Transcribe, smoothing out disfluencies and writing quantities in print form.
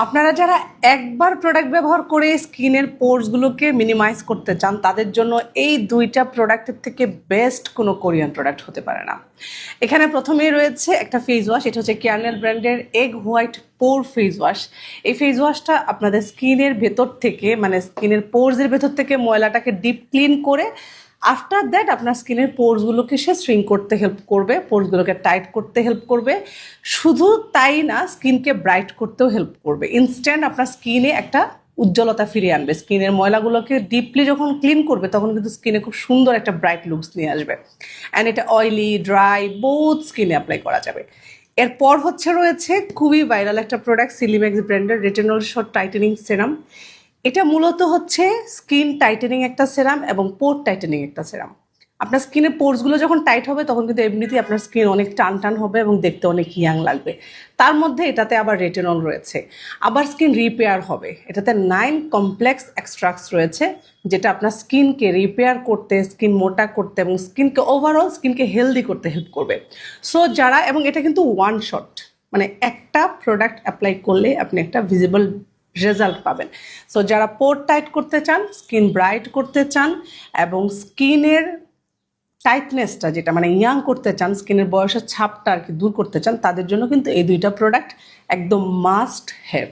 আপনারা যারা একবার প্রোডাক্ট ব্যবহার করে স্কিনের পোরসগুলোকে মিনিমাইজ করতে চান তাদের জন্য এই দুইটা প্রোডাক্টের থেকে বেস্ট কোনো কোরিয়ান প্রোডাক্ট হতে পারে না। এখানে প্রথমেই রয়েছে একটা ফেস ওয়াশ, এটা হচ্ছে কেয়ারনেল ব্র্যান্ডের এগ হোয়াইট পোর ফেস ওয়াশ। এই ফেস ওয়াশটা আপনাদের স্কিনের ভেতর থেকে মানে স্কিনের পোরসের ভেতর থেকে ময়লাটাকে ডিপ ক্লিন করে আফটার দ্যাট আপনার স্কিনের পোরসগুলোকে সে শ্রিঙ্ক করতে হেল্প করবে, পোরসগুলোকে টাইট করতে হেল্প করবে। শুধু তাই না, স্কিনকে ব্রাইট করতেও হেল্প করবে। ইনস্ট্যান্ট আপনার স্কিনে একটা উজ্জ্বলতা ফিরিয়ে আনবে। স্কিনের ময়লাগুলোকে ডিপলি যখন ক্লিন করবে তখন কিন্তু স্কিনে খুব সুন্দর একটা ব্রাইট লুকস নিয়ে আসবে। অ্যান্ড এটা অয়েলি ড্রাই বোথ স্কিনে অ্যাপ্লাই করা যাবে। এরপর রয়েছে খুবই ভাইরাল একটা প্রোডাক্ট, সিলিম্যাক্স ব্র্যান্ডের রেটিনল শর্ট টাইটেনিং সেরাম। এটা মূলত হচ্ছে স্কিন টাইটেনিং একটা সেরাম এবং পোর টাইটেনিং একটা সেরাম। আপনার স্কিনের পোরসগুলো যখন টাইট হবে তখন কিন্তু এমনিতেই আপনার স্কিন অনেক টান টান হবে এবং দেখতে অনেক ইয়াং লাগবে। তার মধ্যে এটাতে আবার রেটিনল রয়েছে, আবার স্কিন রিপেয়ার হবে। এটাতে 9 কমপ্লেক্স এক্সট্রাক্টস রয়েছে যেটা আপনার স্কিনকে রিপেয়ার করতে, স্কিন মোটা করতে এবং স্কিনকে ওভারঅল স্কিনকে হেলদি করতে হেল্প করবে। সো যারা, এবং এটা কিন্তু ওয়ান শট, মানে একটা প্রোডাক্ট অ্যাপ্লাই করলে আপনি একটা ভিজিবল রেজাল্ট পাবেন। সো যারা পোর টাইট করতে চান, স্কিন ব্রাইট করতে চান এবং স্কিনের টাইটনেসটা যেটা মানে ইয়াং করতে চান, স্কিনের বয়সের ছাপটা আর কি দূর করতে চান, তাদের জন্য কিন্তু এই দুইটা প্রোডাক্ট একদম মাস্ট হ্যাভ।